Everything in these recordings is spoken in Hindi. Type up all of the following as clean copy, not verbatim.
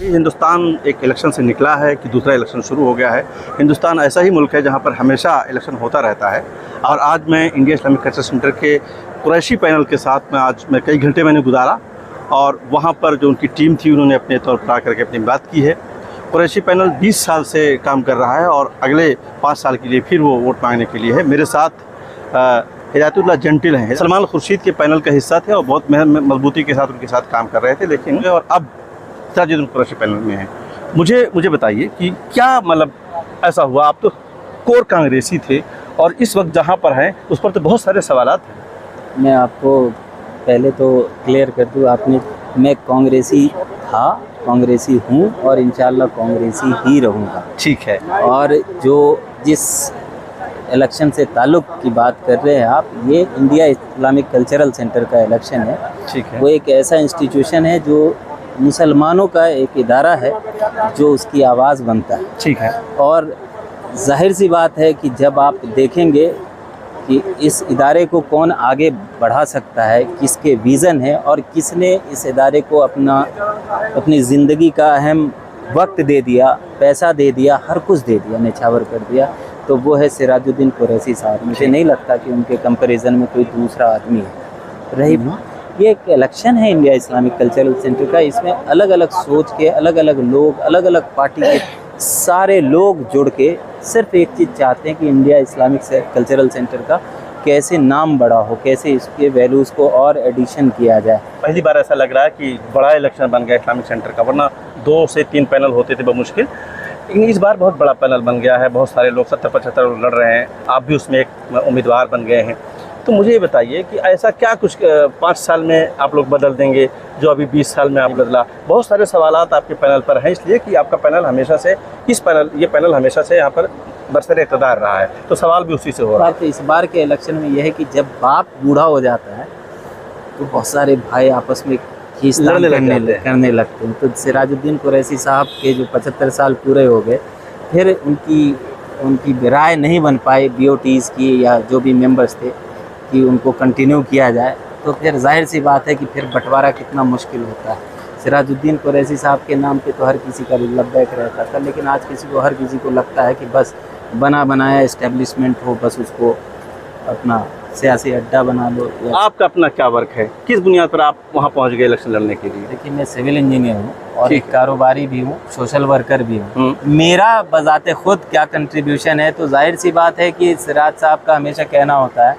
हिंदुस्तान एक इलेक्शन से निकला है कि दूसरा इलेक्शन शुरू हो गया है। हिंदुस्तान ऐसा ही मुल्क है जहां पर हमेशा इलेक्शन होता रहता है। और आज मैं इंडिया इस्लामिक कल्चर सेंटर के कुरैशी पैनल के साथ मैं कई घंटे मैंने गुजारा और वहां पर जो उनकी टीम थी उन्होंने अपने तौर पर आकर के अपनी बात की है। कुरैशी पैनल 20 साल से काम कर रहा है और अगले 5 साल के लिए फिर वो वोट मांगने के लिए है। मेरे साथ हिदायतुल्लाह जंटिल हैं, सलमान खुर्शीद के पैनल का हिस्सा थे और बहुत मजबूती के साथ उनके साथ काम कर रहे थे, लेकिन और अब सिराजुद्दीन कुरैशी पैनल में हैं। मुझे बताइए कि क्या मतलब ऐसा हुआ, आप तो कोर कांग्रेसी थे और इस वक्त जहाँ पर हैं उस पर तो बहुत सारे सवालात हैं। मैं आपको पहले तो क्लियर कर दूँ, मैं कांग्रेसी था, कांग्रेसी हूँ और इंशाल्लाह कांग्रेसी ही रहूँगा। ठीक है। और जिस इलेक्शन से ताल्लुक़ की बात कर रहे हैं आप, ये इंडिया इस्लामिक कल्चरल सेंटर का इलेक्शन है। ठीक है। वो एक ऐसा इंस्टीट्यूशन है जो मुसलमानों का एक इदारा है जो उसकी आवाज़ बनता है। ठीक है। और जाहिर सी बात है कि जब आप देखेंगे कि इस इदारे को कौन आगे बढ़ा सकता है, किसके विज़न है और किसने इस इदारे को अपनी ज़िंदगी का अहम वक्त दे दिया, पैसा दे दिया, हर कुछ दे दिया, निछावर कर दिया, तो वो है सिराजुद्दीन कुरैशी साहब। मुझे नहीं लगता कि उनके कंपैरिजन में कोई दूसरा आदमी है। रही ये एक इलेक्शन है इंडिया इस्लामिक कल्चरल सेंटर का, इसमें अलग अलग सोच के अलग अलग लोग, अलग अलग पार्टी के सारे लोग जुड़ के सिर्फ एक चीज़ चाहते हैं कि इंडिया इस्लामिक कल्चरल सेंटर का कैसे नाम बड़ा हो, कैसे इसके वैल्यूज़ को और एडिशन किया जाए। पहली बार ऐसा लग रहा है कि बड़ा इलेक्शन बन गया इस्लामिक सेंटर का, वरना 2 से 3 पैनल होते थे बमुश्किल, लेकिन इस बार बहुत बड़ा पैनल बन गया है। बहुत सारे लोग 70-75 लोग लड़ रहे हैं, आप भी उसमें एक उम्मीदवार बन गए हैं। तो मुझे ये बताइए कि ऐसा क्या कुछ 5 साल में आप लोग बदल देंगे जो अभी 20 साल में आप बदला। बहुत सारे सवालात आपके पैनल पर हैं, इसलिए कि आपका पैनल हमेशा से ये पैनल हमेशा से यहाँ पर बरसर इक़्तिदार रहा है, तो सवाल भी उसी से हो रहा है। तो इस बार के इलेक्शन में यह है कि जब बाप बूढ़ा हो जाता है तो बहुत सारे भाई आपस में खींचतान करने लगते हैं। तो सिराजुद्दीन कुरैशी साहब के जो 75 साल पूरे हो गए, फिर उनकी राय नहीं बन पाई BOTs की या जो भी मेंबर्स थे कि उनको कंटिन्यू किया जाए, तो फिर जाहिर सी बात है कि फिर बंटवारा कितना मुश्किल होता है। सिराजुद्दीन कुरैशी साहब के नाम पे तो हर किसी का लब्बैक रहता था, लेकिन आज हर किसी को लगता है कि बस बना बनाया इस्टेब्लिशमेंट हो, बस उसको अपना सियासी अड्डा बना लो। आपका अपना क्या वर्क है, किस बुनियाद पर आप वहाँ पहुँच गए इलेक्शन लड़ने के लिए? देखिए, मैं सिविल इंजीनियर हूँ और एक कारोबारी भी हूँ, सोशल वर्कर भी हूँ। मेरा बजाते खुद क्या कंट्रीब्यूशन है, तो जाहिर सी बात है कि सिराज साहब का हमेशा कहना होता है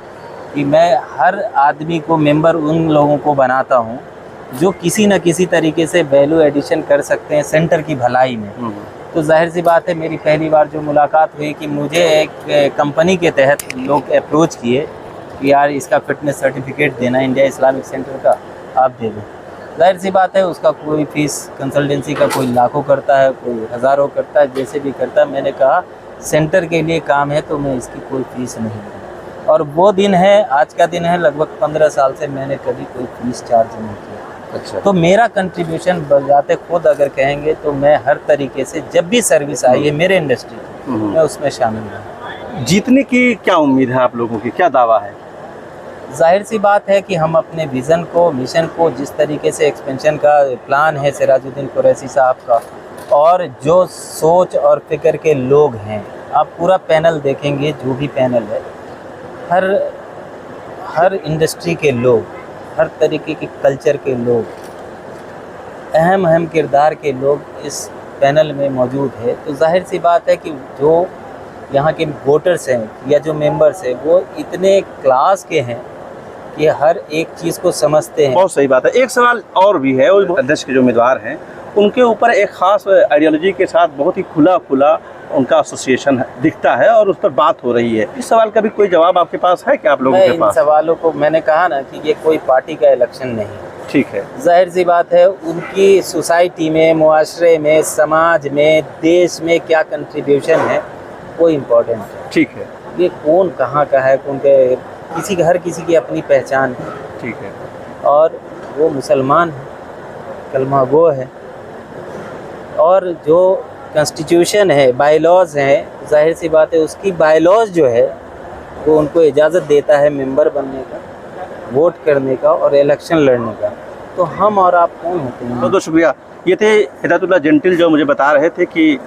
कि मैं हर आदमी को मेंबर उन लोगों को बनाता हूँ जो किसी न किसी तरीके से वैल्यू एडिशन कर सकते हैं सेंटर की भलाई में। तो जाहिर सी बात है, मेरी पहली बार जो मुलाकात हुई कि मुझे एक कंपनी के तहत लोग अप्रोच किए कि यार इसका फिटनेस सर्टिफिकेट देना इंडिया इस्लामिक सेंटर का, आप दे दो। जाहिर सी बात है, उसका कोई फीस कंसल्टेंसी का कोई लाखों करता है, कोई हज़ारों करता है, जैसे भी करता है। मैंने कहा सेंटर के लिए काम है तो मैं इसकी कोई फीस नहीं दूँ। और वो दिन है, आज का दिन है, लगभग 15 साल से मैंने कभी कोई फीस चार्ज नहीं किया। अच्छा। तो मेरा कंट्रीब्यूशन बजाते खुद अगर कहेंगे तो मैं हर तरीके से जब भी सर्विस आई है मेरे इंडस्ट्री की, मैं उसमें शामिल हूँ। जीतने की क्या उम्मीद है आप लोगों की, क्या दावा है? जाहिर सी बात है कि हम अपने विज़न को, मिशन को, जिस तरीके से एक्सपेंशन का प्लान है सिराजुद्दीन कुरैशी साहब का, और जो सोच और फिक्र के लोग हैं, आप पूरा पैनल देखेंगे, जो भी पैनल है, हर इंडस्ट्री के लोग, हर तरीके के कल्चर के लोग, अहम किरदार के लोग इस पैनल में मौजूद है। तो जाहिर सी बात है कि जो यहाँ के वोटर्स हैं या जो मेंबर्स हैं वो इतने क्लास के हैं कि हर एक चीज़ को समझते हैं। बहुत सही बात है। एक सवाल और भी है, वो अध्यक्ष के जो उम्मीदवार हैं उनके ऊपर एक ख़ास आइडियोलॉजी के साथ बहुत ही खुला उनका एसोसिएशन दिखता है और उस पर बात हो रही है। इस सवाल का भी कोई जवाब आपके पास है क्या आप लोगों के पास? इन सवालों को मैंने कहा ना कि ये कोई पार्टी का इलेक्शन नहीं है। ठीक है। जाहिर सी बात है, उनकी सोसाइटी में, मुआशरे में, समाज में, देश में क्या कंट्रीब्यूशन है वो इम्पोर्टेंट है। ठीक है। ये कौन कहाँ का है, हर किसी की अपनी पहचान है। ठीक है। और वो मुसलमान है, कलमा गो है, और जो कॉन्स्टिट्यूशन है, बायलॉज हैं, जाहिर सी बात है उसकी बायलॉज जो है वो उनको इजाज़त देता है मेंबर बनने का, वोट करने का और इलेक्शन लड़ने का। तो हम और आप कौन होते हैं? बहुत बहुत शुक्रिया। ये थे हिदायतुल्लाह जेंटिल, जो मुझे बता रहे थे कि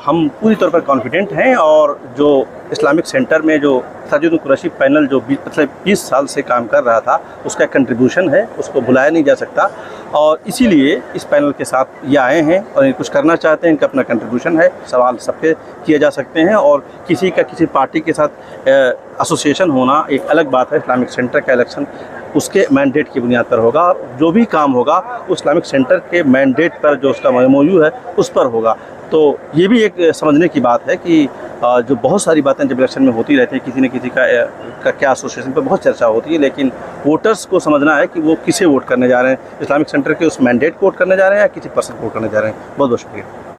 हम पूरी तौर पर कॉन्फिडेंट हैं और जो इस्लामिक सेंटर में जो ताजुद्दीन कुरैशी पैनल जो 20 साल से काम कर रहा था, उसका कंट्रीब्यूशन है, उसको भुलाया नहीं जा सकता। और इसीलिए इस पैनल के साथ ये आए हैं और ये कुछ करना चाहते हैं, इनका अपना कंट्रीब्यूशन है, सवाल सबके किए जा सकते हैं। और किसी का किसी पार्टी के साथ एसोसिएशन होना एक अलग बात है। इस्लामिक सेंटर का इलेक्शन उसके मैंडेट की बुनियाद पर होगा, जो भी काम होगा वो इस्लामिक सेंटर के मैंडेट पर, जो उसका MOU है उस पर होगा। तो ये भी एक समझने की बात है कि जो बहुत सारी बातें जब इलेक्शन में होती रहती है, किसी न किसी का क्या एसोसिएशन पर बहुत चर्चा होती है, लेकिन वोटर्स को समझना है कि वो किसे वोट करने जा रहे हैं, इस्लामिक सेंटर के उस मैंडेट को वोट करने जा रहे हैं या किसी पर्सन को वोट करने जा रहे हैं। बहुत बहुत शुक्रिया।